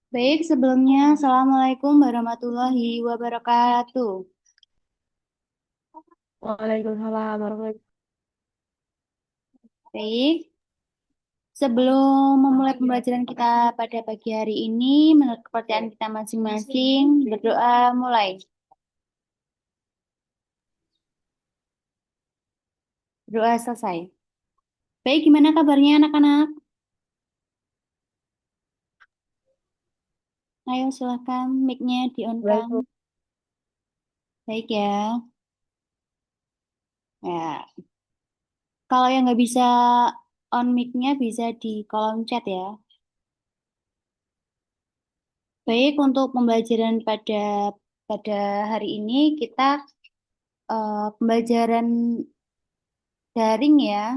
Baik, sebelumnya Assalamualaikum warahmatullahi wabarakatuh. Waalaikumsalam warahmatullahi Baik, sebelum memulai pembelajaran kita pada pagi hari ini, menurut kepercayaan kita masing-masing, berdoa mulai. Berdoa selesai. Baik, gimana kabarnya anak-anak? Ayo silahkan mic-nya di-on-kan. wabarakatuh. Baik ya. Ya, kalau yang nggak bisa on mic-nya bisa di kolom chat ya. Baik, untuk pembelajaran pada hari ini kita pembelajaran daring ya.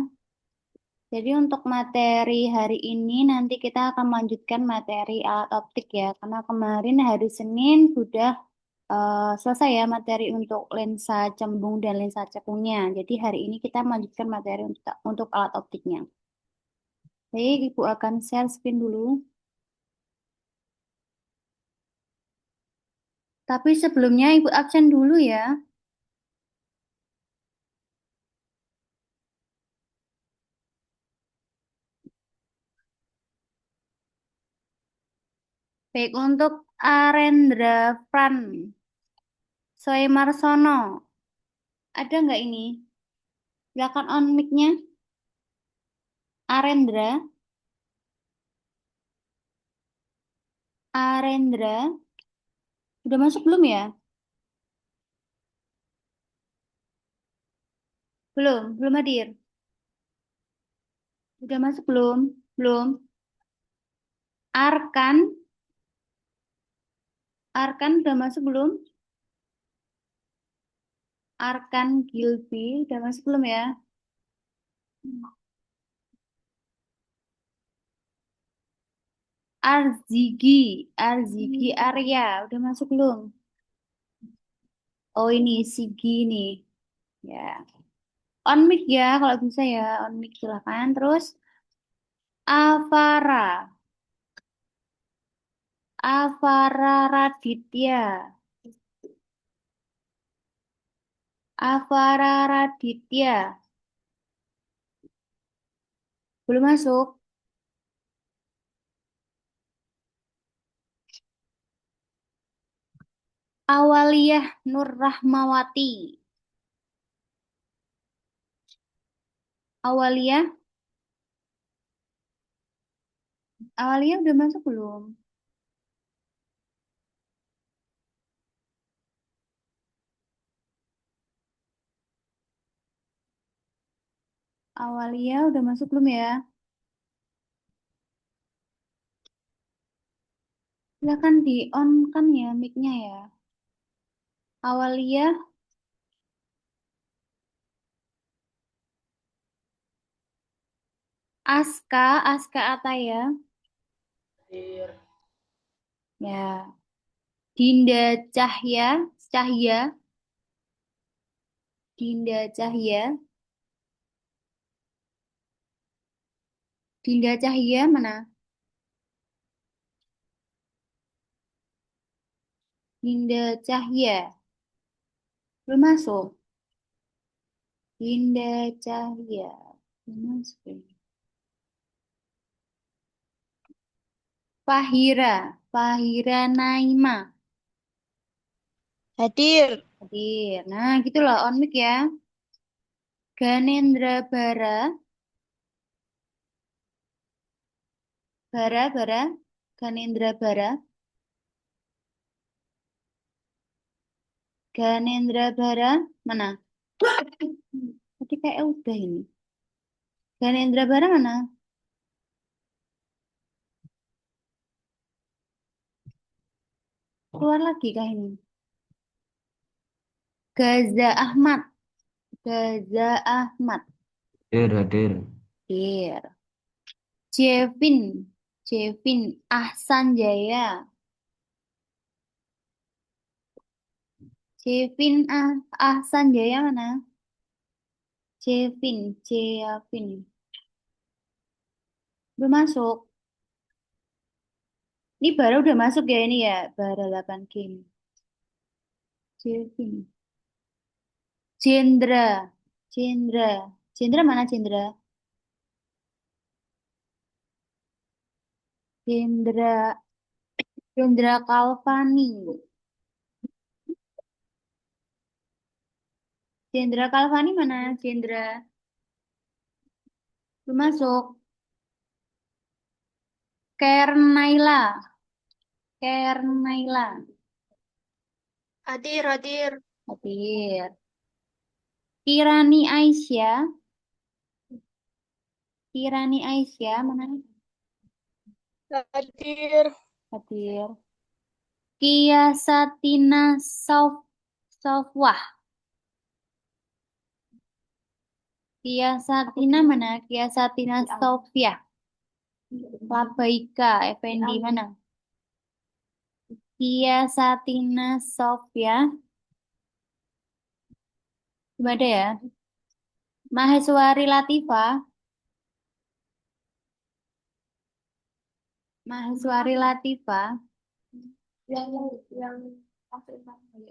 Jadi untuk materi hari ini nanti kita akan melanjutkan materi alat optik ya. Karena kemarin hari Senin sudah selesai ya materi untuk lensa cembung dan lensa cekungnya. Jadi hari ini kita melanjutkan materi untuk alat optiknya. Baik, Ibu akan share screen dulu. Tapi sebelumnya Ibu absen dulu ya. Baik, untuk Arendra Fran Soemarsono. Ada nggak ini? Silakan on mic-nya. Arendra. Arendra. Udah masuk belum ya? Belum hadir. Udah masuk belum? Belum. Arkan, Arkan udah masuk belum? Arkan Gilby udah masuk belum ya? Arzigi, Arzigi Arya udah masuk belum? Oh ini Sigi nih. Ya. On mic ya kalau bisa ya, on mic silakan. Terus Avara, Avara Raditya, Avara Raditya belum masuk. Awaliyah Nur Rahmawati, Awaliyah, Awaliyah udah masuk belum? Awalia udah masuk belum ya? Silakan di on kan ya mic-nya ya. Awalia, Aska, Aska Ataya, ya. Dinda Cahya, Cahya, Dinda Cahya, Dinda Cahya mana? Dinda Cahya, belum masuk. Dinda Cahya, belum masuk. Fahira, Fahira Naima, Hadir. hadir. Nah, gitu loh on mic ya. Ganendra Bara, Bara, Ganendra Bara. Ganendra Bara mana? Tadi kayak udah ini. Ganendra Bara mana? Keluar lagi kah ini? Gaza Ahmad. Gaza Ahmad. Hadir, hadir. Here. Jevin. Jevin Ahsan Jaya. Jevin Ahsan Jaya mana? Jevin. Belum masuk. Ini baru udah masuk ya ini ya, baru 8 game. Jelvin. Jendra. Jendra. Jendra mana Jendra? Jendra. Jendra Kalvani. Jendra Kalvani mana? Jendra. Belum masuk. Kernaila. Kernaila. Hadir, hadir. Hadir. Kirani Aisyah. Kirani Aisyah mana? Hadir. Hadir. Kia Satina Sofwah. Kia Satina mana? Kia Satina Sofia. Labaika Effendi mana? Kia Satina Sofia. Gimana ya? Maheswari Latifah. Maheswari Latifah. Yang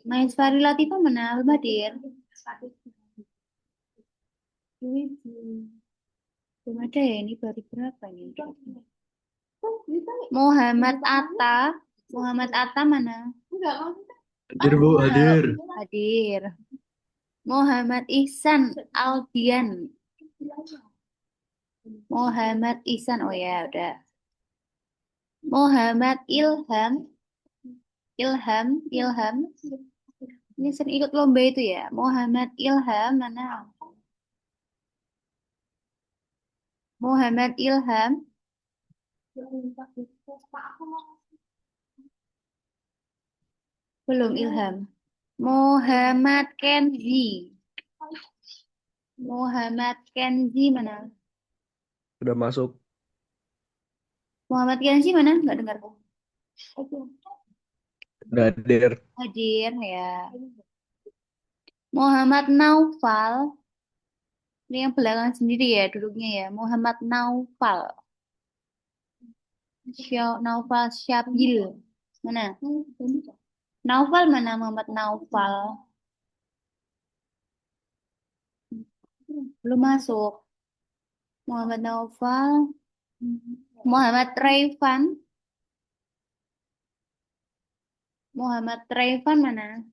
Maheswari Latifah mana? Belum hadir. Belum ada ya, ini baru berapa ini? Muhammad Atta. Muhammad Atta mana? Hadir Bu, hadir. Hadir. Muhammad Ihsan Aldian. Muhammad Ihsan, oh ya udah. Muhammad Ilham. Ilham, Ilham. Ini sering ikut lomba itu ya. Muhammad Ilham mana? Muhammad Ilham. Belum Ilham. Muhammad Kenzi. Muhammad Kenzi mana? Sudah masuk. Muhammad Kenzi mana? Nggak dengar. Sudah hadir. Hadir ya. Muhammad Naufal. Ini yang belakang sendiri ya duduknya ya. Muhammad Naufal. Naufal Syabil. Mana? Naufal mana Muhammad Naufal? Belum masuk. Muhammad Naufal. Muhammad Raifan. Muhammad Raifan mana?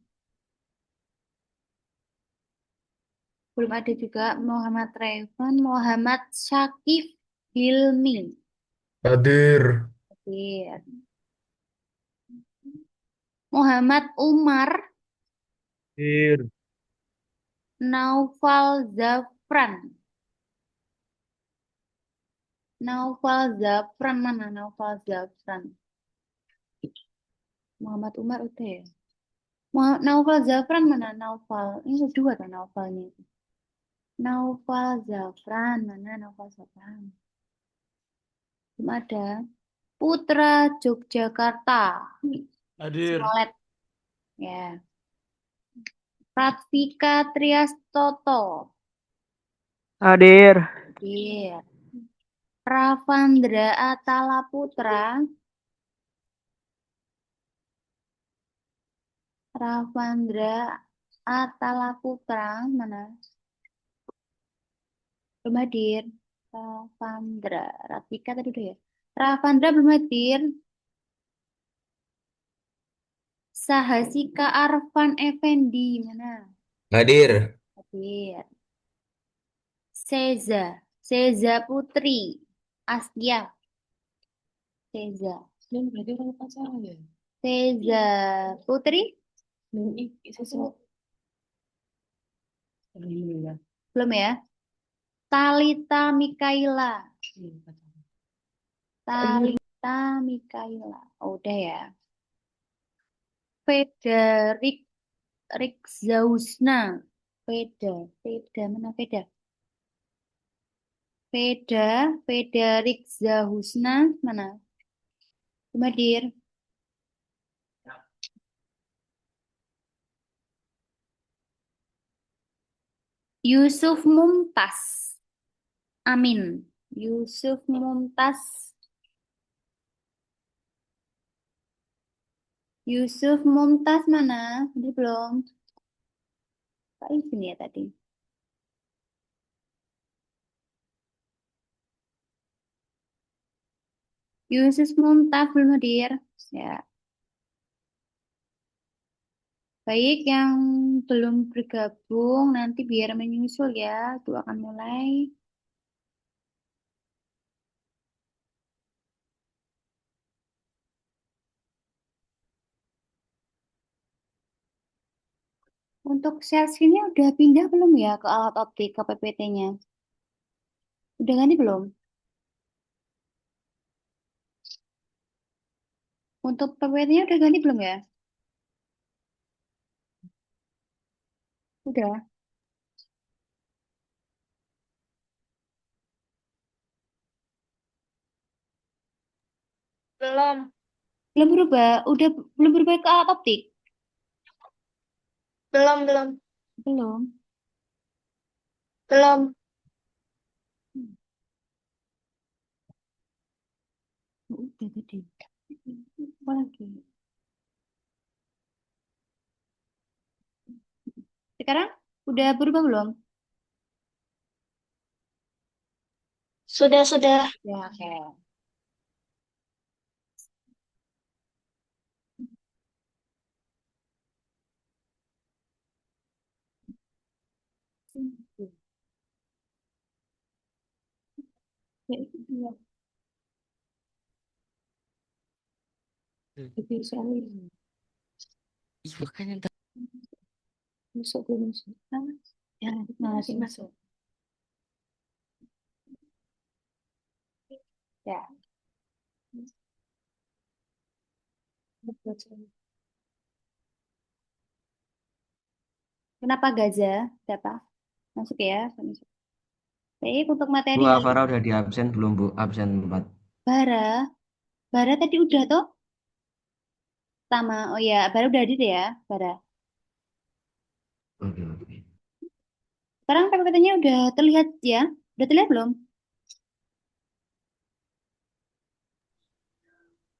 Belum ada juga Muhammad Raifan. Muhammad Syakif Hilmi. Hadir. Hadir. Muhammad Umar Hadir. Naufal Zafran. Naufal Zafran mana? Naufal Zafran. Muhammad Umar udah ya. Naufal Zafran mana? Naufal. Ini dua kan Naufalnya. Naufal Zafran mana? Naufal Zafran. Belum ada. Putra Yogyakarta. Hadir. Smolet. Ya. Ratvika Triastoto. Hadir. Hadir. Ravandra Atala Putra. Ravandra Atala Putra mana? Belum hadir. Ravandra. Ratvika tadi udah ya. Ravandra belum hadir. Sahasika Arfan Effendi mana? Hadir. Hadir. Seza. Seza Putri. Askia. Seza. Dan berarti orang pacaran ya? Seza Putri. Sesuatu. Ya. Belum ya. Talita Mikaela. Talita Mikaela. Oh, udah ya. Federik Rikzausna. Veda mana Veda? Veda Rikzausna mana? Belum hadir. Yusuf Mumtaz. Amin. Yusuf Mumtaz. Yusuf Mumtaz mana? Ini belum. Pak izin ya tadi. Yusuf Mumtaz belum hadir. Ya. Baik, yang belum bergabung nanti biar menyusul ya. Itu akan mulai. Untuk sales ini udah pindah belum ya ke alat optik ke PPT-nya? Udah ganti belum? Untuk PPT-nya udah ganti belum ya? Udah. Belum, Belum berubah. Udah belum berubah ke alat optik? belum, Belum. belum. Hmm, udah tadi. Apa lagi? Sekarang udah berubah belum? Sudah, sudah. Ya, oke. Ya, itu dia. Itu soalnya. Ih, makanya ntar Masuk belum masuk? Ah, ya, masih masuk. Ya. Kenapa Gaza? Siapa? Masuk ya. Masuk. Baik, untuk materi Bu hari Afara udah di absen belum Bu? Absen 4. Bara. Bara tadi udah tuh. Sama. Oh ya, Bara udah hadir ya. Bara. Oke, oke. Sekarang PPT-nya udah terlihat ya? Udah terlihat belum?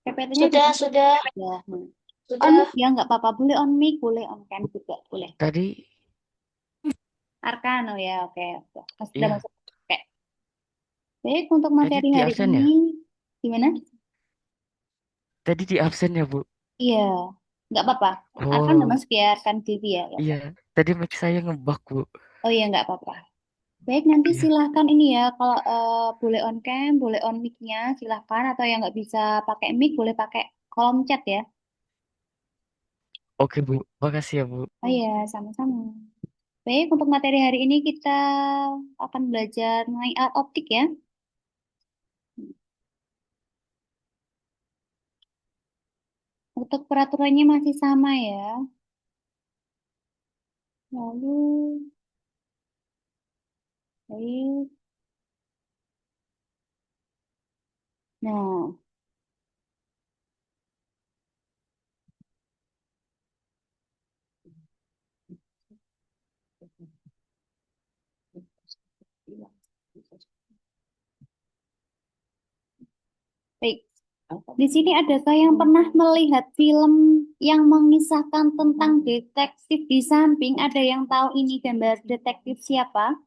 PPT-nya udah Sudah, terlihat sudah, ya. Hmm. On mic sudah. ya, nggak apa-apa. Boleh on mic, boleh on cam juga. Boleh. tadi Arkan, oh ya, oke. Sudah iya masuk. Oke. Baik, untuk tadi materi di hari absen ini, ya. gimana? Tadi di absen ya Bu. Iya, nggak apa-apa. Arkan udah Oh masuk ya, Arkan TV ya. Nggak iya, apa-apa. tadi mic saya ngebug Bu. Oh iya, nggak apa-apa. Baik, nanti Iya, silahkan ini ya, kalau boleh on cam, boleh on mic-nya, silahkan. Atau yang nggak bisa pakai mic, boleh pakai kolom chat ya. oke Bu, makasih ya Bu. Oh iya, sama-sama. Baik, untuk materi hari ini kita akan belajar mengenai alat optik ya. Untuk peraturannya masih sama ya. Lalu, baik. Nah, baik. Di sini adakah yang pernah melihat film yang mengisahkan tentang detektif di samping? Ada yang tahu ini gambar detektif siapa?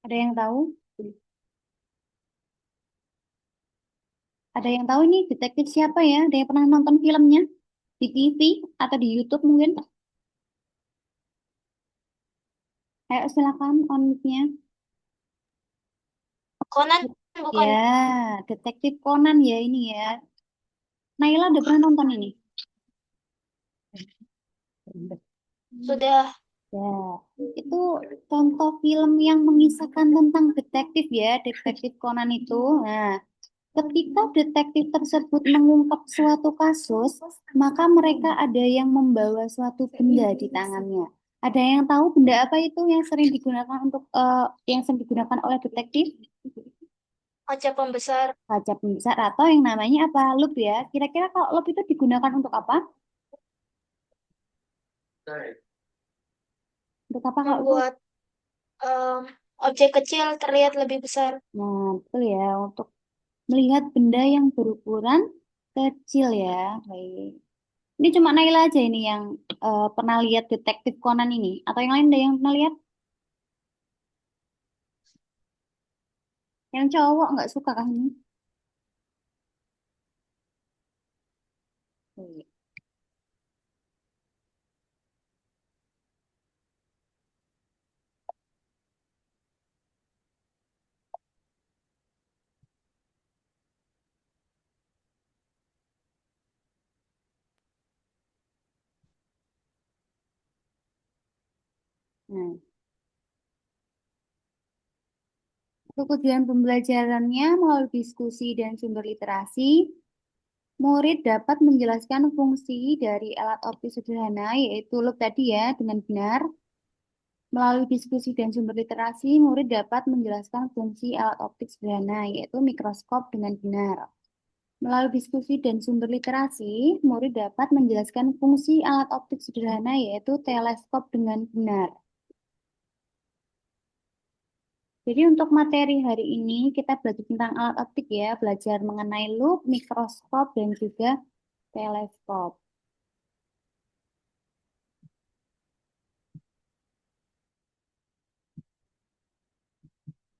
Ada yang tahu? Ada yang tahu ini detektif siapa ya? Ada yang pernah nonton filmnya di TV atau di YouTube mungkin? Ayo silakan on mic-nya. Conan, bukan? Ya, detektif Conan ya ini ya. Naila udah pernah nonton ini? Sudah. Ya, itu contoh film yang mengisahkan tentang detektif ya, detektif Conan itu. Nah, ketika detektif tersebut mengungkap suatu kasus, maka mereka ada yang membawa suatu benda di tangannya. Ada yang tahu benda apa itu yang sering digunakan untuk yang sering digunakan oleh detektif? Kaca pembesar. Kaca pembesar atau yang namanya apa? Lup ya. Kira-kira kalau lup itu digunakan untuk apa? Untuk apa kalau lup? Membuat em, objek kecil terlihat lebih besar. Nah, betul ya. Untuk melihat benda yang berukuran kecil ya. Baik. Ini cuma Naila aja ini yang pernah lihat Detektif Conan ini. Atau yang lain ada yang pernah lihat? Yang cowok nggak suka kah ini? Baik. Nah, tujuan pembelajarannya melalui diskusi dan sumber literasi, murid dapat menjelaskan fungsi dari alat optik sederhana, yaitu loop tadi ya, dengan benar. Melalui diskusi dan sumber literasi, murid dapat menjelaskan fungsi alat optik sederhana, yaitu mikroskop dengan benar. Melalui diskusi dan sumber literasi, murid dapat menjelaskan fungsi alat optik sederhana, yaitu teleskop dengan benar. Jadi untuk materi hari ini kita belajar tentang alat optik ya, belajar mengenai loop, mikroskop, dan juga teleskop.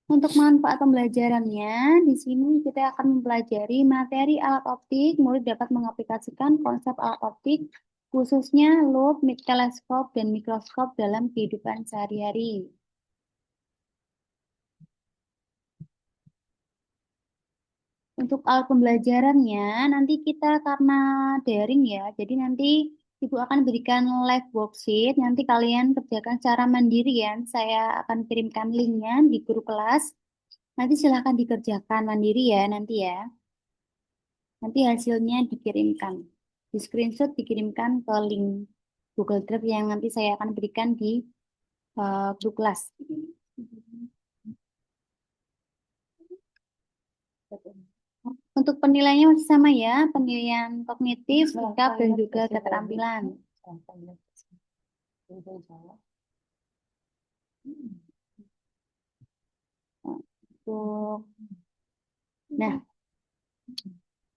Untuk manfaat pembelajarannya, di sini kita akan mempelajari materi alat optik. Murid dapat mengaplikasikan konsep alat optik, khususnya loop, teleskop, dan mikroskop dalam kehidupan sehari-hari. Untuk alat pembelajarannya, nanti kita karena daring ya, jadi nanti Ibu akan berikan live worksheet, nanti kalian kerjakan secara mandiri ya. Saya akan kirimkan linknya di grup kelas. Nanti silahkan dikerjakan mandiri ya nanti ya. Nanti hasilnya dikirimkan. Di screenshot dikirimkan ke link Google Drive yang nanti saya akan berikan di grup kelas. Untuk penilaiannya masih sama ya, penilaian kognitif, sikap, dan juga keterampilan. Nah,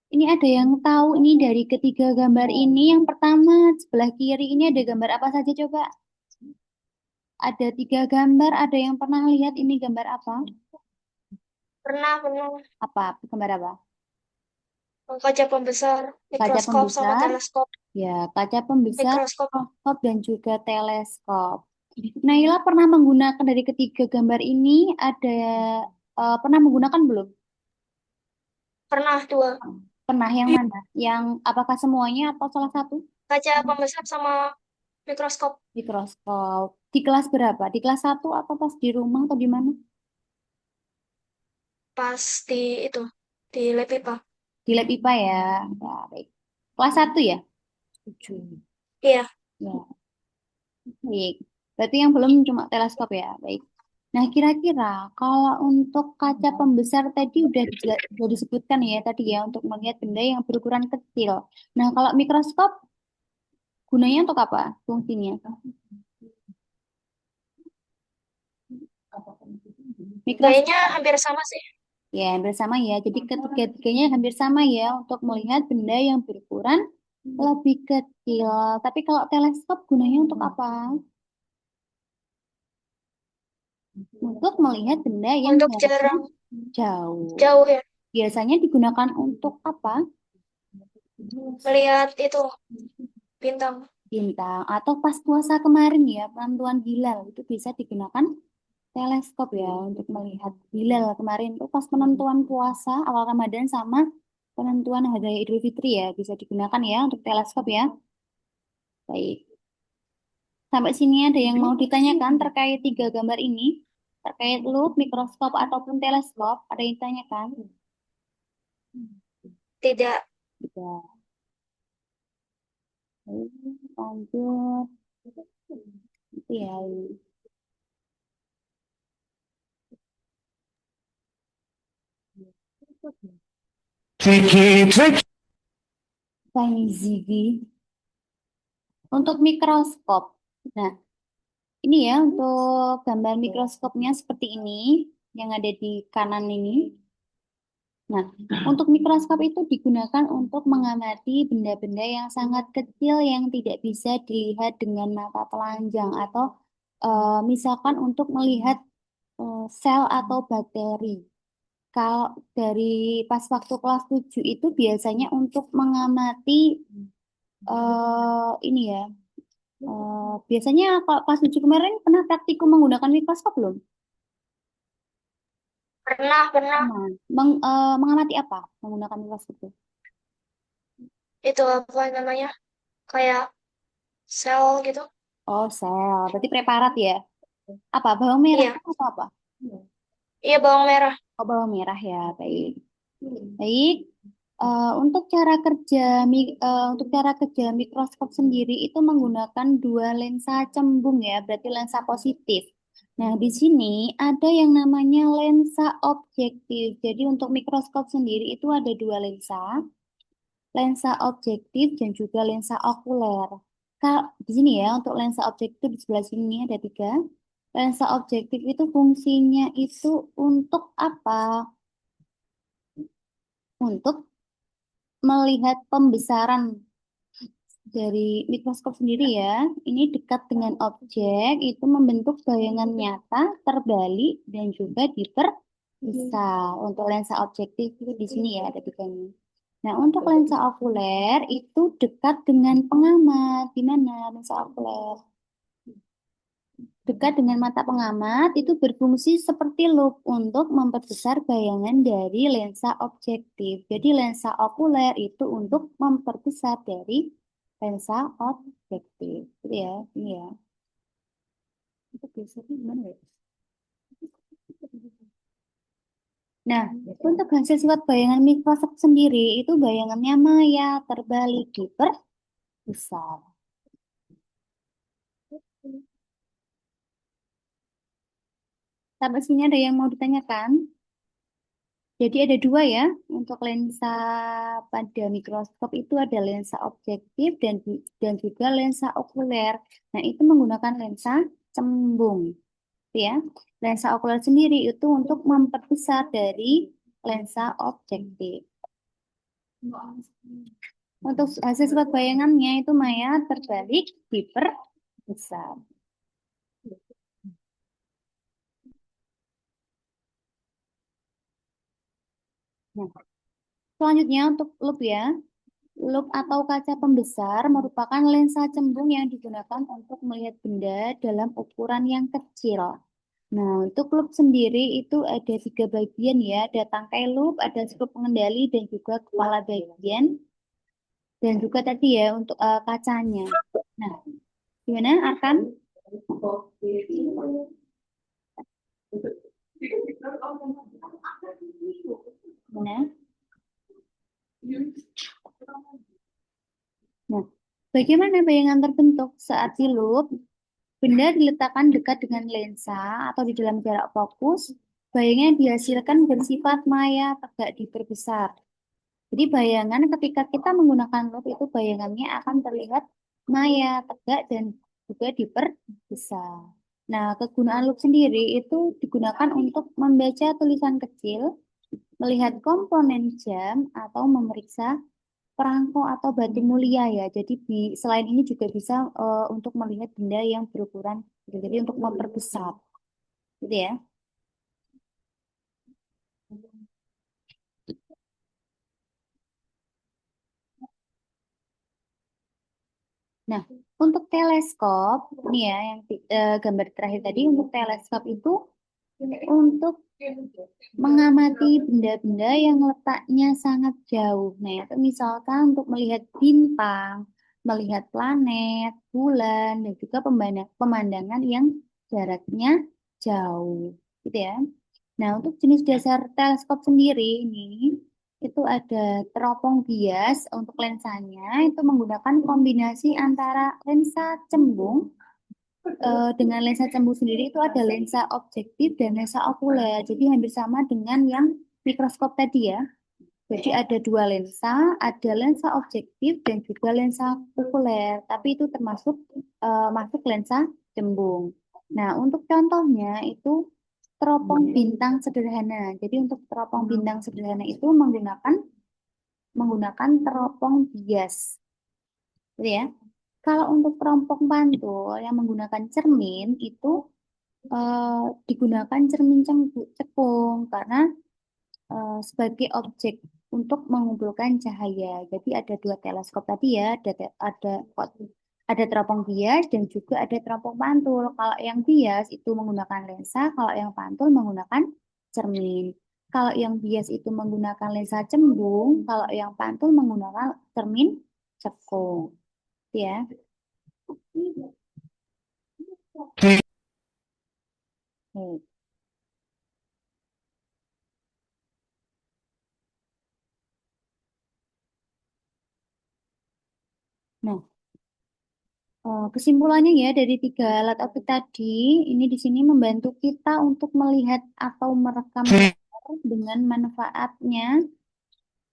ini ada yang tahu ini dari ketiga gambar ini. Yang pertama, sebelah kiri ini ada gambar apa saja coba? Ada 3 gambar, ada yang pernah lihat ini gambar apa? Pernah Apa? Gambar apa? kaca pembesar, Kaca mikroskop sama pembesar, teleskop. ya, kaca pembesar, Mikroskop mikroskop, dan juga teleskop. Naila pernah menggunakan dari ketiga gambar ini, ada pernah menggunakan belum? pernah 2. Pernah yang mana? Yang apakah semuanya atau salah satu? Kaca pembesar sama mikroskop Mikroskop. Di kelas berapa? Di kelas 1 atau pas di rumah atau di mana? pas di itu di lab IPA. Di lab IPA ya. Ya, baik. Kelas 1 ya? Iya, Ya, baik. Berarti yang belum cuma teleskop ya, baik. Nah, kira-kira kalau untuk kaca pembesar tadi udah disebutkan ya tadi ya untuk melihat benda yang berukuran kecil. Nah, kalau mikroskop gunanya untuk apa? Fungsinya? Mikroskop kayaknya hampir sama sih. ya hampir sama ya. Jadi ketiga-tiganya hampir sama ya untuk melihat benda yang berukuran lebih kecil. Tapi kalau teleskop gunanya untuk apa? Untuk melihat benda yang Untuk jaraknya jarang jauh. jauh ya, Biasanya digunakan untuk apa? melihat itu bintang. Bintang. Atau pas puasa kemarin ya, penentuan hilal itu bisa digunakan teleskop ya untuk melihat hilal kemarin itu pas penentuan puasa awal Ramadan sama penentuan hari raya Idul Fitri ya bisa digunakan ya untuk teleskop ya. Baik. Sampai sini ada yang mau ditanyakan terkait 3 gambar ini? Terkait loop, mikroskop, ataupun teleskop, ada yang ditanyakan? Tidak. Tidak. Baik, lanjut. Itu ya. Apa ini Ziggy? Untuk mikroskop. Nah, ini ya untuk gambar mikroskopnya seperti ini yang ada di kanan ini. Nah, untuk mikroskop itu digunakan untuk mengamati benda-benda yang sangat kecil yang tidak bisa dilihat dengan mata telanjang atau misalkan untuk melihat sel atau bakteri. Kalau dari pas waktu kelas 7 itu biasanya untuk mengamati ini ya. Biasanya kalau kelas 7 kemarin pernah praktikum menggunakan mikroskop belum? Pernah. Pernah. Mengamati apa menggunakan mikroskop itu? Itu apa namanya? Kayak sel gitu. Oh, sel. Berarti preparat ya? Apa? Bawang merah Iya, atau apa? iya bawang merah. Oh, bawang merah ya. Baik. Baik. Untuk cara kerja mikroskop sendiri itu menggunakan dua lensa cembung ya, berarti lensa positif. Nah, di sini ada yang namanya lensa objektif. Jadi untuk mikroskop sendiri itu ada dua lensa objektif dan juga lensa okuler. Di sini ya, untuk lensa objektif di sebelah sini ada tiga. Lensa objektif itu fungsinya itu untuk apa? Untuk melihat pembesaran dari mikroskop sendiri ya. Ini dekat dengan objek, itu membentuk bayangan nyata, terbalik, dan juga diperbesar. Untuk lensa objektif itu di sini ya, ada tiga ini. Nah, untuk lensa okuler itu dekat dengan pengamat. Di mana lensa okuler? Dekat dengan mata pengamat itu berfungsi seperti loop untuk memperbesar bayangan dari lensa objektif. Jadi lensa okuler itu untuk memperbesar dari lensa objektif. Gitu ya, ini ya. Itu biasanya gimana ya? Nah, untuk hasil sifat bayangan mikroskop sendiri itu bayangannya maya, terbalik, diperbesar. Sampai sini ada yang mau ditanyakan? Jadi ada dua ya, untuk lensa pada mikroskop itu ada lensa objektif dan juga lensa okuler. Nah, itu menggunakan lensa cembung, gitu ya. Lensa okuler sendiri itu untuk memperbesar dari lensa objektif. Untuk hasil sifat bayangannya itu maya, terbalik, diperbesar. Nah, selanjutnya untuk loop ya. Loop atau kaca pembesar merupakan lensa cembung yang digunakan untuk melihat benda dalam ukuran yang kecil. Nah, untuk loop sendiri itu ada tiga bagian ya. Ada tangkai loop, ada skrup pengendali, dan juga kepala bagian. Dan juga tadi ya untuk kacanya. Nah, gimana Arkan? Gimana? Nah, bagaimana bayangan terbentuk saat di loop? Benda diletakkan dekat dengan lensa atau di dalam jarak fokus, bayangan yang dihasilkan bersifat maya, tegak, diperbesar. Jadi bayangan ketika kita menggunakan loop itu bayangannya akan terlihat maya, tegak, dan juga diperbesar. Nah, kegunaan loop sendiri itu digunakan untuk membaca tulisan kecil, melihat komponen jam, atau memeriksa perangko atau batu mulia ya. Jadi selain ini juga bisa untuk melihat benda yang berukuran, gitu. Jadi untuk memperbesar, gitu ya. Nah, untuk teleskop, ini ya yang gambar terakhir tadi untuk teleskop itu untuk mengamati benda-benda yang letaknya sangat jauh. Nah, itu misalkan untuk melihat bintang, melihat planet, bulan, dan juga pemandangan yang jaraknya jauh, gitu ya. Nah, untuk jenis dasar teleskop sendiri ini itu ada teropong bias untuk lensanya itu menggunakan kombinasi antara lensa cembung dengan lensa cembung sendiri itu ada lensa objektif dan lensa okuler. Jadi hampir sama dengan yang mikroskop tadi ya. Jadi ada dua lensa, ada lensa objektif dan juga lensa okuler. Tapi itu termasuk masuk lensa cembung. Nah, untuk contohnya itu teropong bintang sederhana. Jadi untuk teropong bintang sederhana itu menggunakan teropong bias. Gitu ya. Kalau untuk teropong pantul yang menggunakan cermin itu digunakan cermin cekung karena sebagai objek untuk mengumpulkan cahaya. Jadi ada dua teleskop tadi ya, ada teropong bias dan juga ada teropong pantul. Kalau yang bias itu menggunakan lensa, kalau yang pantul menggunakan cermin. Kalau yang bias itu menggunakan lensa cembung, kalau yang pantul menggunakan cermin cekung. Ya. Oke. Nah, kesimpulannya ya dari tiga alat optik tadi, ini di sini membantu kita untuk melihat atau merekam gambar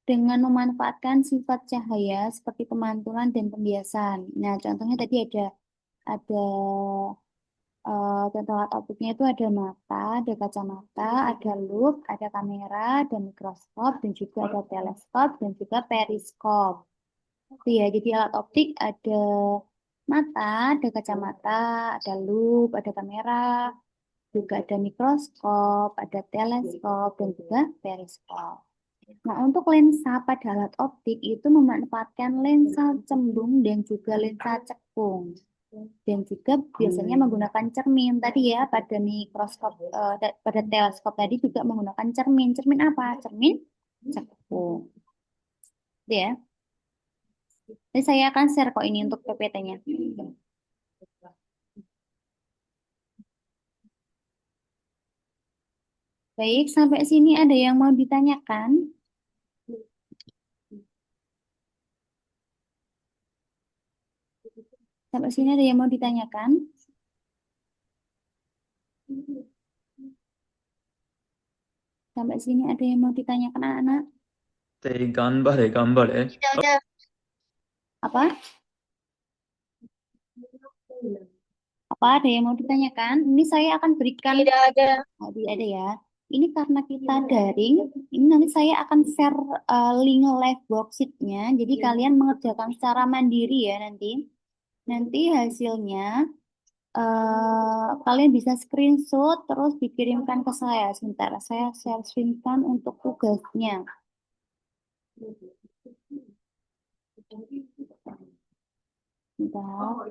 dengan memanfaatkan sifat cahaya seperti pemantulan dan pembiasan. Nah, contohnya tadi ada contoh alat optiknya itu ada mata, ada kacamata, ada loop, ada kamera, ada mikroskop, dan juga ada teleskop dan juga periskop. Itu ya, jadi alat optik ada mata, ada kacamata, ada loop, ada kamera, juga ada mikroskop, ada teleskop, dan juga periskop. Nah, untuk lensa pada alat optik itu memanfaatkan lensa cembung dan juga lensa cekung. Dan juga biasanya menggunakan cermin. Tadi ya, pada mikroskop, pada teleskop tadi juga menggunakan cermin. Cermin apa? Cermin cekung. Itu ya. Jadi saya akan share kok ini untuk PPT-nya. Baik, sampai sini ada yang mau ditanyakan? Sampai sini ada yang mau ditanyakan? Sampai sini ada yang mau ditanyakan anak-anak? Gambare. Tidak ada. Apa? Apa ada yang mau ditanyakan? Ini saya akan berikan. Tidak ada. Tidak ada ya. Ini karena kita daring, ini nanti saya akan share link live worksheet-nya. Jadi kalian mengerjakan secara mandiri ya nanti. Nanti hasilnya kalian bisa screenshot terus dikirimkan ke saya. Sebentar, saya share screenshot untuk tugasnya. Bentar.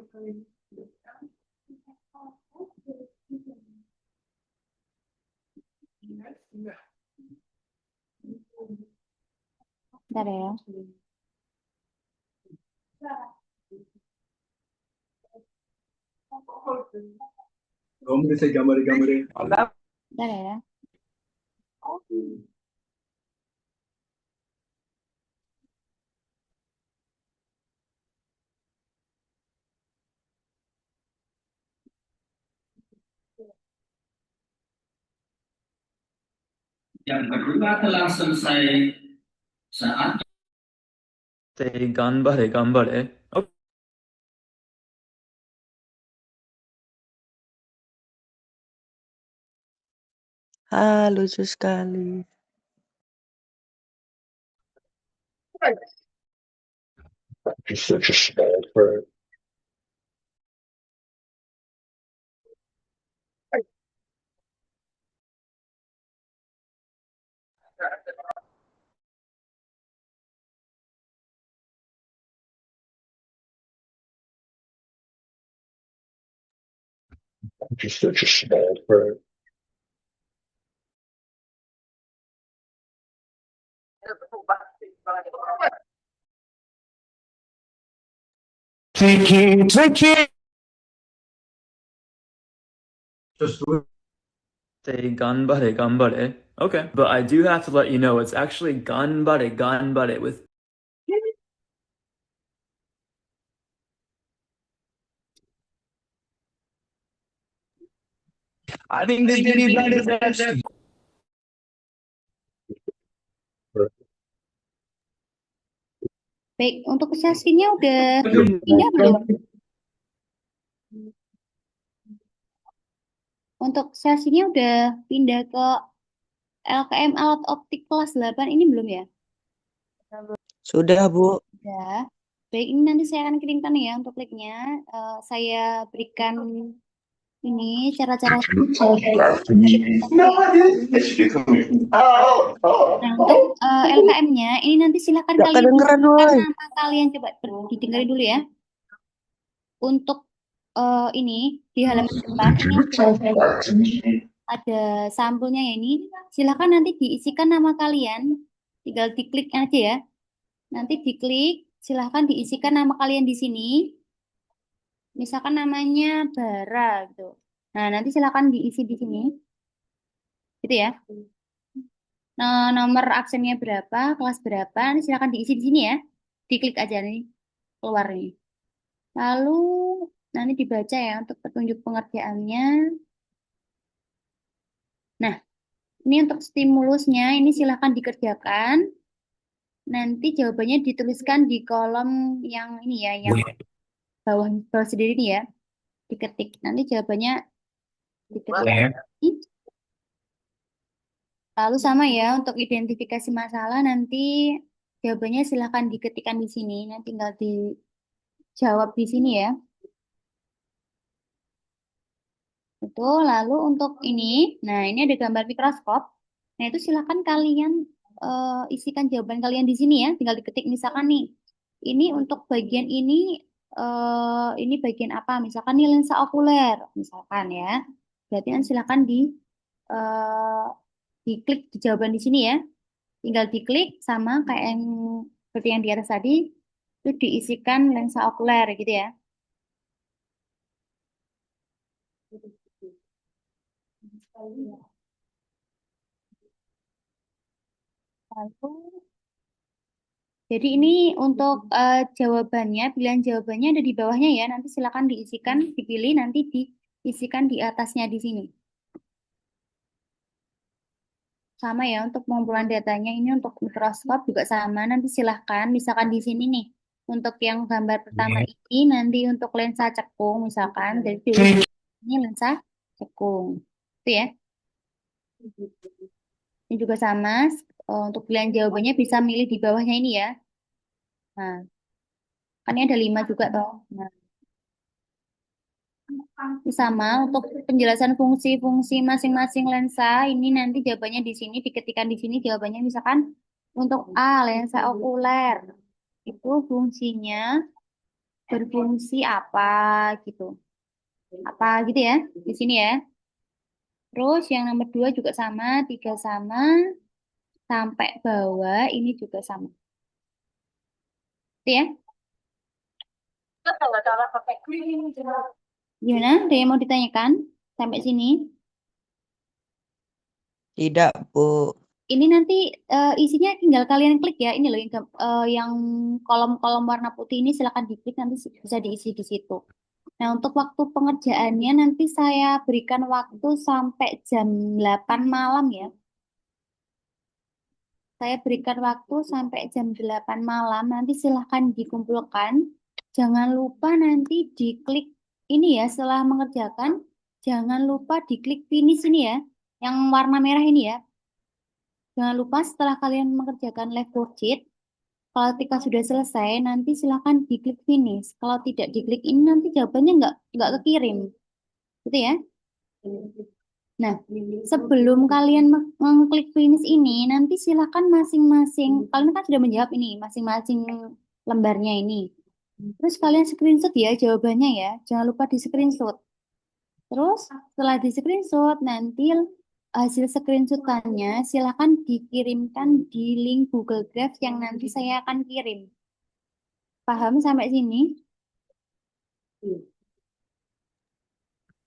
Bentar ya. Bentar ya. Yang kedua telah selesai saat Gambare. Okay. Lucu sekali. You're such a small bird. You're such a small bird. Tricky. Just Gambare. Okay. But I do have to let you know it's actually ganbare with I think this Diddy brand is nasty. Baik, untuk sesinya udah pindah belum? untuk sesinya udah pindah ke LKM alat optik kelas 8 ini belum ya? Sudah, Bu. Udah. Baik, ini nanti saya akan kirimkan ya untuk linknya. Saya berikan ini cara-cara. Nah, untuk LKM-nya, ini nanti silakan Nggak kalian kedengeran, isikan woy. nama kalian. Coba didengarin dulu ya. Untuk ini di halaman depan ini ada sampulnya ya ini. Silakan nanti diisikan nama kalian. Tinggal diklik aja ya. Nanti diklik, silakan diisikan nama kalian di sini. Misalkan namanya Bara gitu. Nah, nanti silakan diisi di sini. Gitu ya. Nah, nomor absennya berapa, kelas berapa, nanti silakan diisi di sini ya. Diklik aja nih, keluar nih. Lalu nanti dibaca ya untuk petunjuk pengerjaannya. Nah, ini untuk stimulusnya, ini silakan dikerjakan. Nanti jawabannya dituliskan di kolom yang ini ya, yang bawah bawah sendiri nih ya. Diketik. Nanti jawabannya diketik. Lalu sama ya, untuk identifikasi masalah nanti jawabannya silakan diketikkan di sini. Nanti tinggal dijawab di sini ya. Itu lalu untuk ini, nah ini ada gambar mikroskop. Nah itu silakan kalian isikan jawaban kalian di sini ya. Tinggal diketik misalkan nih, ini untuk bagian ini bagian apa? Misalkan ini lensa okuler, misalkan ya. Berarti kan silakan eh, diklik di jawaban di sini ya. Tinggal diklik sama kayak yang seperti yang di atas tadi, itu diisikan lensa okuler gitu ya. Lalu, jadi ini untuk jawabannya, pilihan jawabannya ada di bawahnya ya. Nanti silakan diisikan, dipilih, nanti diisikan di atasnya di sini. Sama ya untuk pengumpulan datanya ini untuk mikroskop juga sama. Nanti silahkan, misalkan di sini nih. Untuk yang gambar pertama ini, nanti untuk lensa cekung misalkan. Jadi ini lensa cekung. Itu ya. Ini juga sama. Untuk pilihan jawabannya bisa milih di bawahnya ini ya. Nah, kan ini ada 5 juga toh. Nah, ini sama untuk penjelasan fungsi-fungsi masing-masing lensa. Ini nanti jawabannya di sini, diketikkan di sini jawabannya misalkan untuk A, lensa okuler. Itu fungsinya berfungsi apa gitu. Apa gitu ya, di sini ya. Terus yang nomor 2 juga sama, 3 sama, sampai bawah ini juga sama. Itu ya. Gimana? Ada yang mau ditanyakan sampai sini? Tidak, Bu. Ini nanti isinya tinggal kalian klik ya. Ini loh yang kolom-kolom warna putih ini silakan diklik nanti bisa diisi di situ. Nah, untuk waktu pengerjaannya nanti saya berikan waktu sampai jam 8 malam ya. Saya berikan waktu sampai jam 8 malam. Nanti silahkan dikumpulkan. Jangan lupa nanti diklik ini ya setelah mengerjakan. Jangan lupa diklik finish ini ya. Yang warna merah ini ya. Jangan lupa setelah kalian mengerjakan live worksheet, kalau ketika sudah selesai, nanti silahkan diklik finish. Kalau tidak diklik ini nanti jawabannya nggak kekirim. Gitu ya. Nah, sebelum kalian mengklik finish ini, nanti silakan masing-masing, kalian kan sudah menjawab ini, masing-masing lembarnya ini. Terus kalian screenshot ya jawabannya ya, jangan lupa di screenshot. Terus setelah di screenshot, nanti hasil screenshotannya silakan dikirimkan di link Google Drive yang nanti saya akan kirim. Paham sampai sini?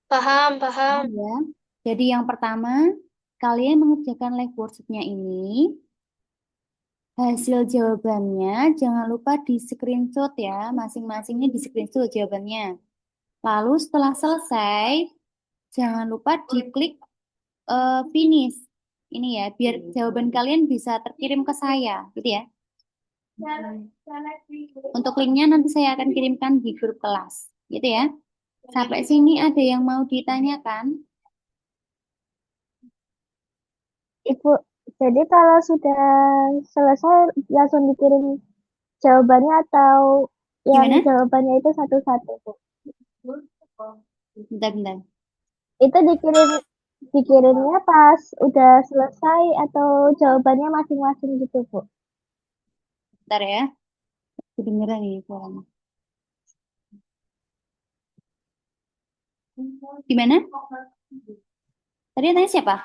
Paham, paham. Ya. Jadi yang pertama, kalian mengerjakan live worksheet-nya ini. Hasil jawabannya jangan lupa di screenshot ya, masing-masingnya di screenshot jawabannya. Lalu setelah selesai, jangan lupa diklik finish. Ini ya, biar jawaban kalian bisa terkirim ke saya, gitu ya. Untuk linknya nanti saya akan kirimkan di grup kelas, gitu ya. Sampai sini ada yang mau ditanyakan? Ibu, jadi kalau sudah selesai langsung dikirim jawabannya atau yang Gimana? jawabannya itu satu-satu, Bu? Bentar. Itu dikirimnya pas udah selesai atau jawabannya masing-masing gitu, Bu? Bentar ya. Kedengeran nih suaranya. Gimana? Tadi yang tanya siapa?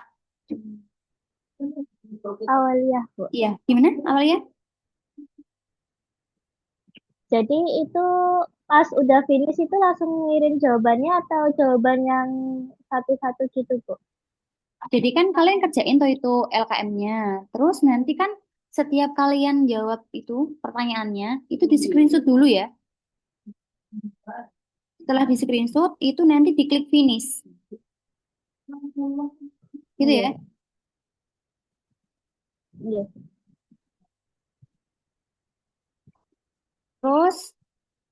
Awalnya, Bu. Iya, gimana awalnya? Jadi itu pas udah finish itu langsung ngirim jawabannya atau jawaban yang satu-satu gitu, Bu? Jadi kan kalian kerjain tuh itu LKM-nya. Terus nanti kan setiap kalian jawab itu pertanyaannya, itu di screenshot dulu ya. Setelah di screenshot, itu nanti diklik finish. Gitu ya. Iya. Terus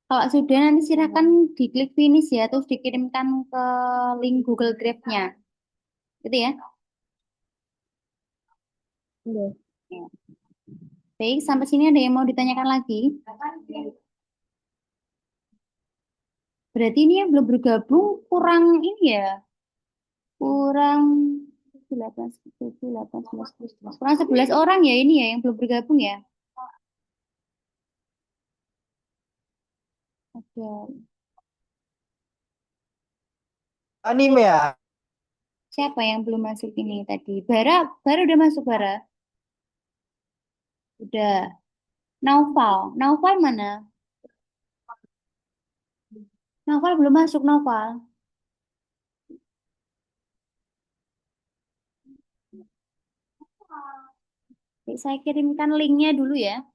kalau sudah nanti silakan diklik finish ya, terus dikirimkan ke link Google Drive-nya. Gitu ya. Iya. Baik, sampai sini ada yang mau ditanyakan lagi? Berarti ini yang belum bergabung kurang ini ya, kurang 8, 7, 8, 11, 12. Kurang 11 orang ya ini ya yang belum bergabung ya. Oke. Anime ya? Siapa yang belum masuk ini tadi? Bara udah masuk Bara. Udah. Naufal mana? Naufal belum masuk Naufal. Oke, saya kirimkan linknya dulu ya.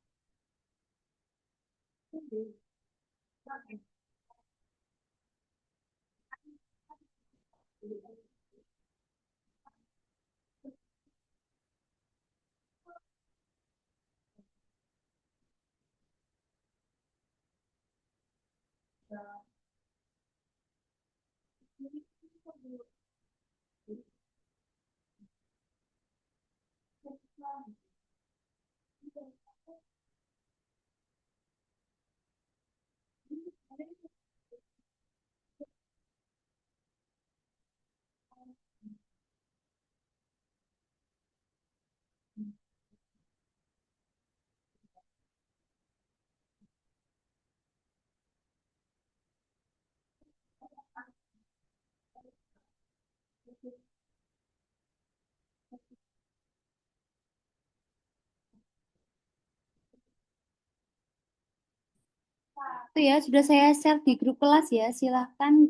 Itu ya, sudah saya share di grup kelas ya. Silahkan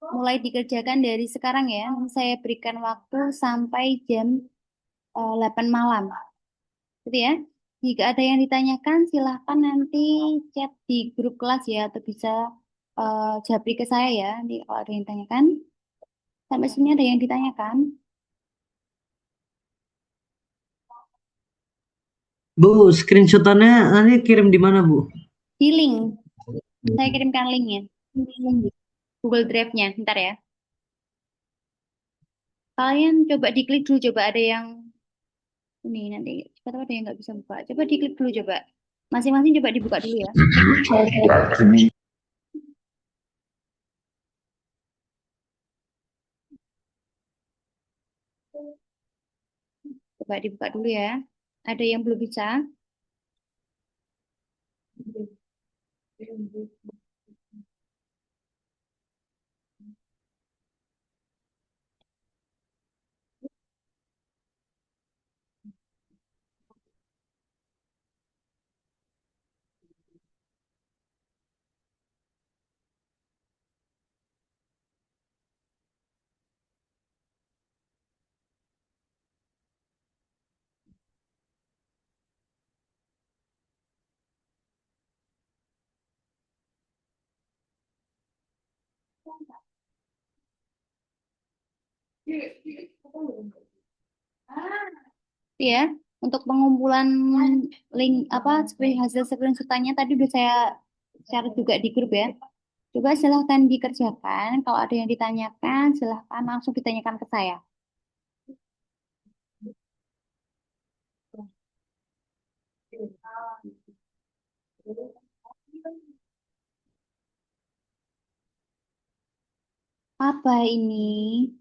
mulai dikerjakan dari sekarang ya. Saya berikan waktu sampai jam 8 malam. Gitu ya. Jika ada yang ditanyakan, silahkan nanti chat di grup kelas ya, atau bisa japri ke saya ya. Nanti kalau ada yang ditanyakan, sampai sini ada yang ditanyakan. Bu, screenshotannya nanti kirim di mana, Bu? Di link, saya kirimkan linknya. Google Drive-nya, ntar ya. Kalian coba diklik dulu, coba ada yang ini nanti. Coba tahu ada yang nggak bisa buka. Coba diklik dulu coba. Masing-masing coba dibuka dulu ya. Back to me. Coba dibuka dulu ya. Ada yang belum bisa? Ya, untuk pengumpulan link apa hasil screenshotannya tadi udah saya share juga di grup ya. Coba silahkan dikerjakan. Kalau ada yang ditanyakan, silahkan langsung ditanyakan ke saya. apa ini?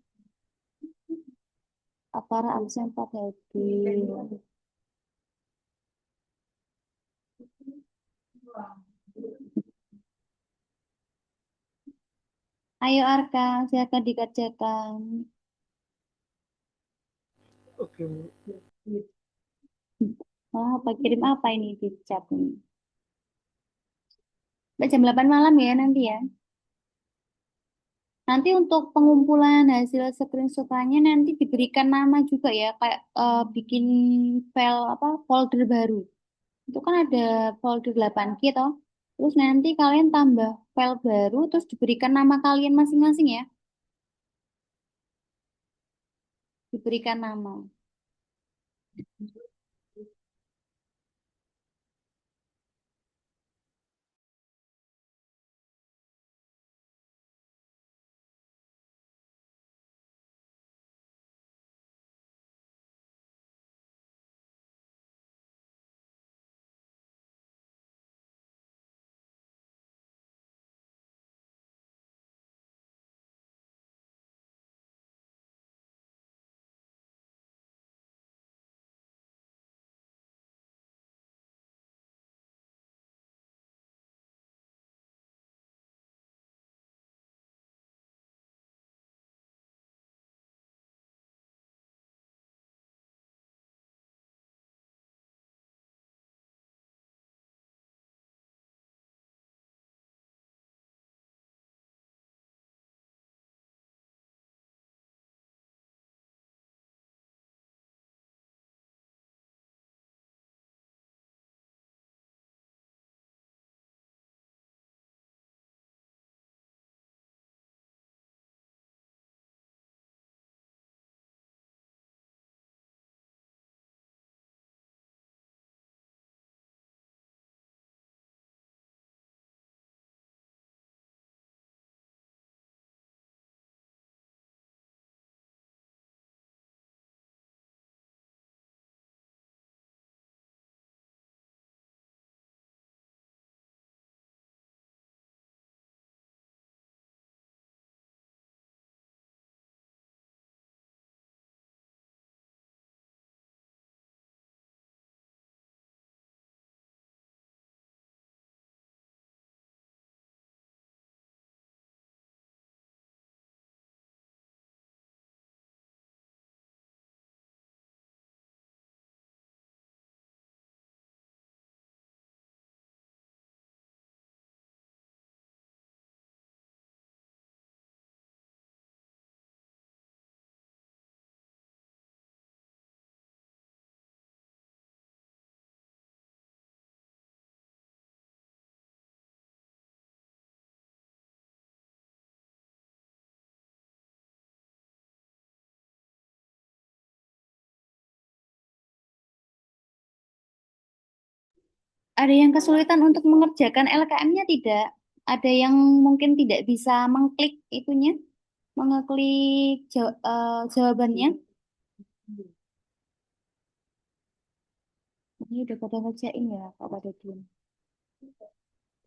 Para absen 4 hadir. Ayo Arka, silakan dikerjakan. Oke, Bu. Apa kirim apa ini di chat ini? Mbak, jam 8 malam ya nanti ya. Nanti untuk pengumpulan hasil screenshot-nya nanti diberikan nama juga ya, kayak bikin file apa folder baru. Itu kan ada folder 8G toh. Terus nanti kalian tambah file baru terus diberikan nama kalian masing-masing ya. Diberikan nama. Ada yang kesulitan untuk mengerjakan LKM-nya tidak? Ada yang mungkin tidak bisa mengklik itunya, mengeklik jawabannya? Ini udah pada ngerjain ya, Kak pada diem.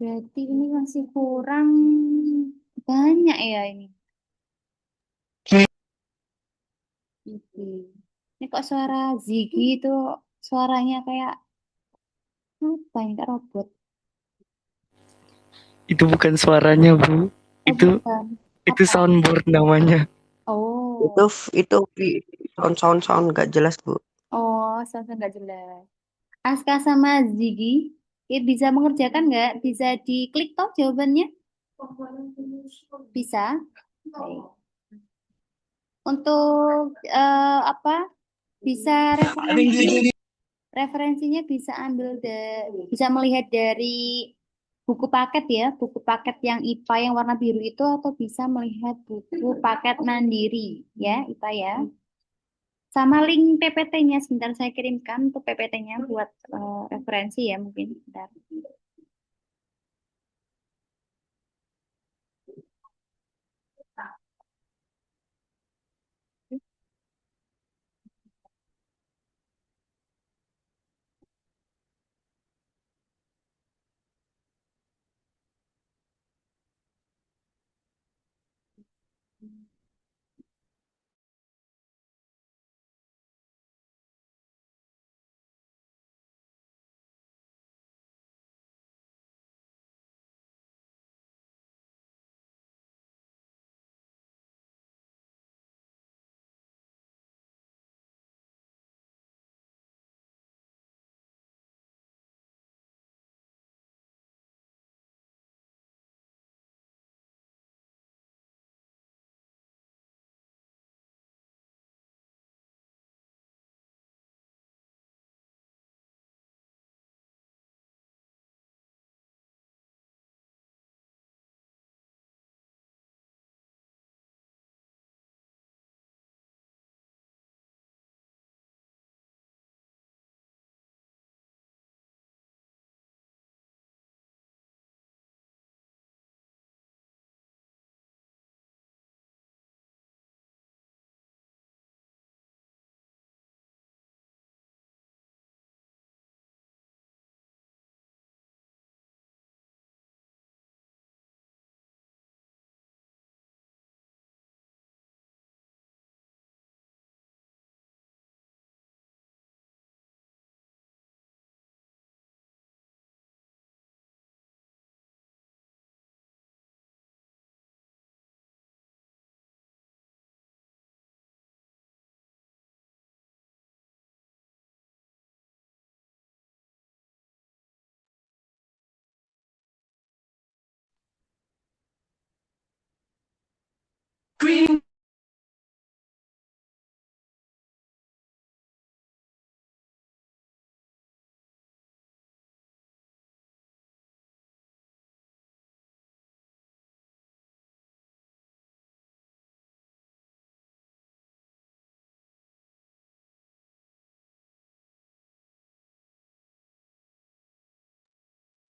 Berarti ini masih kurang banyak ya ini. Oke. Ini kok suara Ziggy itu suaranya kayak apa ini, kayak robot? Itu bukan suaranya, Bu. Oh Itu bukan. itu Apa? soundboard namanya. Oh, Itu sound gak jelas, Bu. oh, saya nggak jelas. Aska sama Ziggy, bisa mengerjakan nggak? Bisa diklik toh jawabannya? Bisa. Baik. Untuk apa? Bisa referensinya bisa bisa melihat dari buku paket ya, buku paket yang IPA yang warna biru itu atau bisa melihat buku paket mandiri ya, IPA ya. Sama link PPT-nya sebentar saya kirimkan untuk PPT-nya buat referensi ya mungkin. Bentar.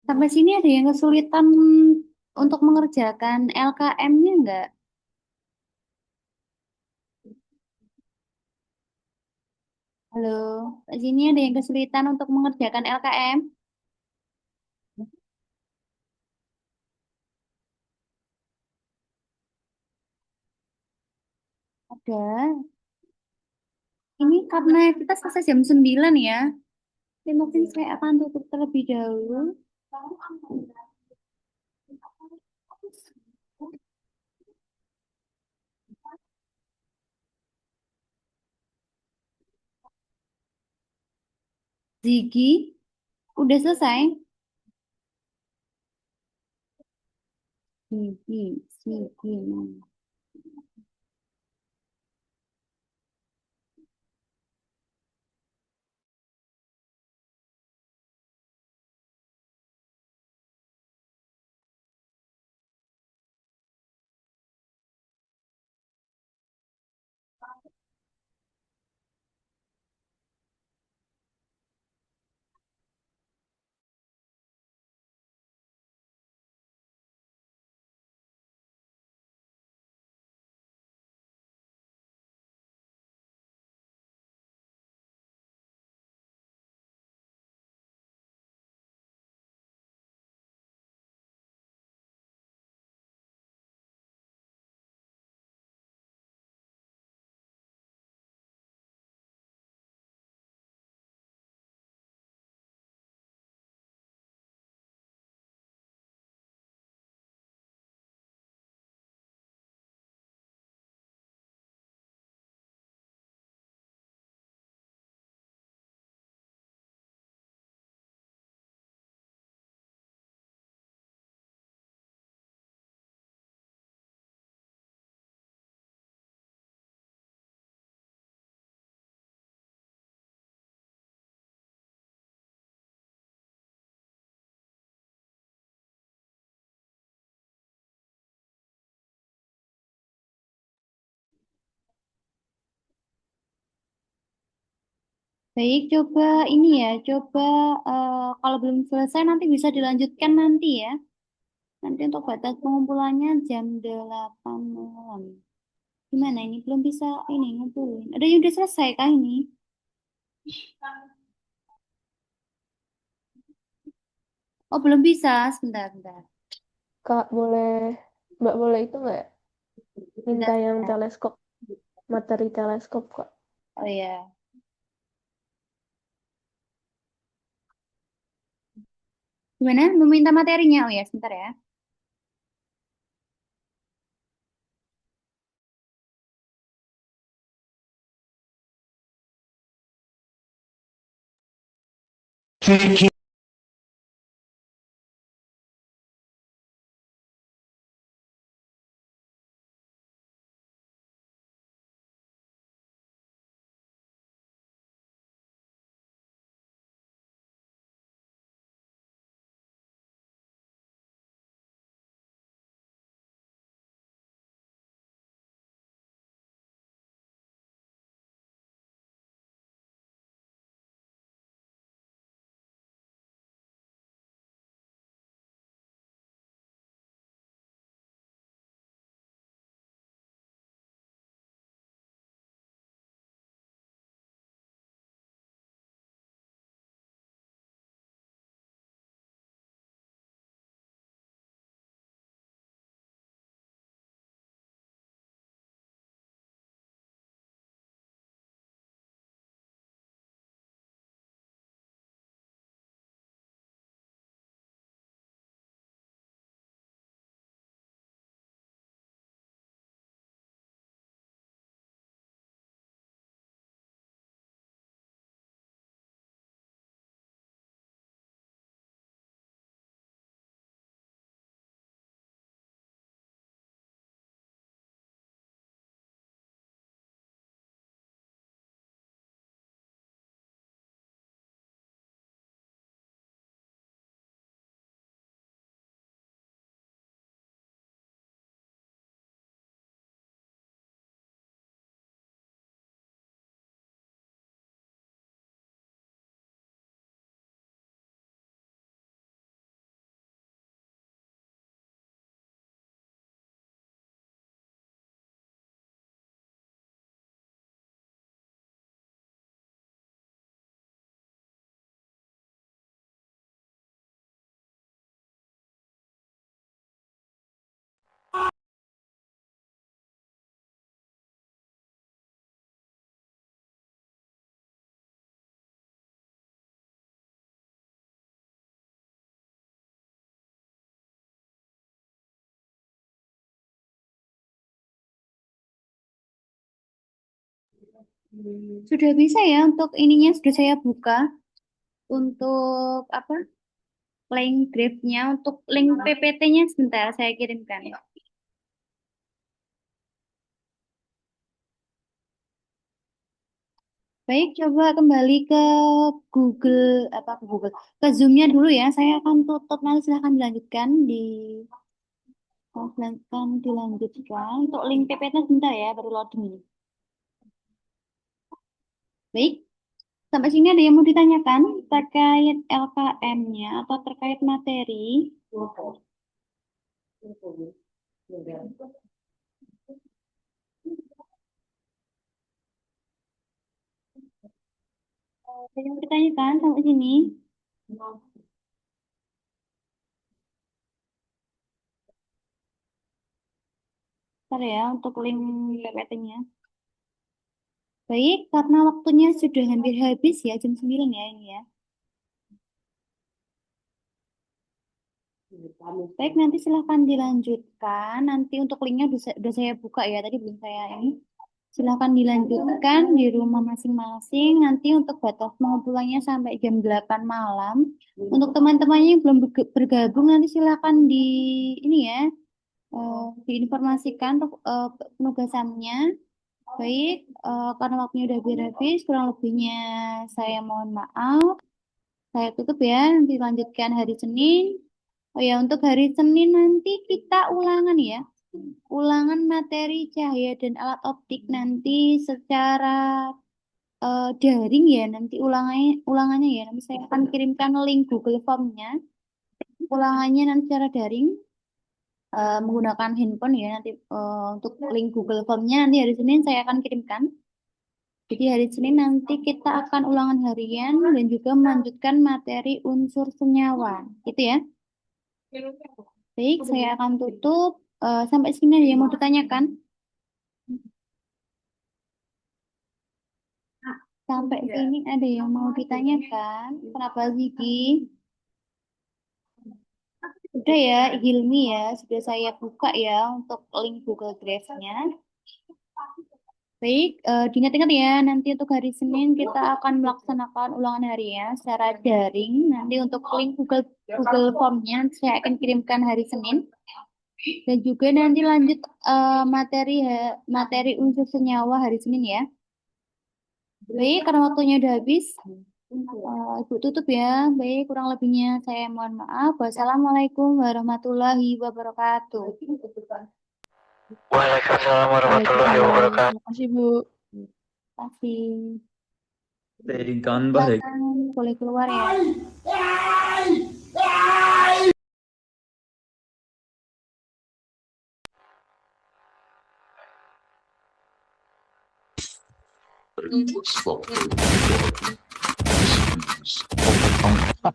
Sampai sini ada yang kesulitan untuk mengerjakan LKM-nya enggak? Halo, Pak sini ada yang kesulitan untuk mengerjakan LKM? Ada. Ini karena kita selesai jam 9 ya. Jadi mungkin saya akan tutup terlebih dahulu. Ziggy, udah selesai? Ziggy. Baik, coba ini ya, coba kalau belum selesai nanti bisa dilanjutkan nanti ya. Nanti untuk batas pengumpulannya jam 8 malam. Gimana ini? Belum bisa ini ngumpulin. Ada yang udah selesai kah ini? Oh, belum bisa. Sebentar, sebentar. Kak, boleh, Mbak boleh itu nggak? Minta yang teleskop, materi teleskop kok. Oh ya. Gimana? Meminta materinya? Oh ya, sebentar ya. Sudah bisa ya untuk ininya sudah saya buka untuk apa? Link drive-nya untuk link PPT-nya sebentar saya kirimkan. Baik, coba kembali ke Google ke Google ke Zoom-nya dulu ya. Saya akan tutup nanti silahkan dilanjutkan dilanjutkan untuk link PPT sebentar ya baru loading ini. Baik, sampai sini ada yang mau ditanyakan terkait LKM-nya atau terkait materi? Ada yang mau ditanyakan sampai sini? Bentar ya untuk link PPT-nya. Baik, karena waktunya sudah hampir habis ya, jam 9 ya ini ya. Baik, nanti silahkan dilanjutkan. Nanti untuk linknya udah saya buka ya, tadi belum saya ini. Silahkan dilanjutkan di rumah masing-masing. Nanti untuk batas pengumpulannya sampai jam 8 malam. Untuk teman-temannya yang belum bergabung, nanti silahkan ini ya, diinformasikan untuk penugasannya. Baik, karena waktunya udah hampir habis, kurang lebihnya saya mohon maaf. Saya tutup ya, nanti lanjutkan hari Senin. Oh ya, untuk hari Senin nanti kita ulangan ya. Ulangan materi cahaya dan alat optik nanti secara daring ya. Nanti ulangannya ya. Nanti saya akan kirimkan link Google Form-nya. Ulangannya nanti secara daring menggunakan handphone ya. Nanti untuk link Google Form-nya nanti hari Senin saya akan kirimkan. Jadi hari Senin nanti kita akan ulangan harian dan juga melanjutkan materi unsur senyawa. Gitu ya. Baik, saya akan tutup. Sampai sini ada yang mau ditanyakan? Sampai sini ada yang mau ditanyakan? Kenapa Ziki? Udah ya, Hilmi ya, sudah saya buka ya untuk link Google Drive-nya. Baik, diingat-ingat ya, nanti untuk hari Senin kita akan melaksanakan ulangan harian secara daring. Nanti untuk link Google Form-nya saya akan kirimkan hari Senin. Dan juga nanti lanjut materi unsur senyawa hari Senin ya. Baik, karena waktunya udah habis, Ibu tutup ya. Baik, kurang lebihnya saya mohon maaf. Wassalamualaikum warahmatullahi wabarakatuh. Waalaikumsalam warahmatullahi wabarakatuh. Terima kasih, Bu. Terima kasih. Materi gone by a Silakan, boleh keluar ya. Stop.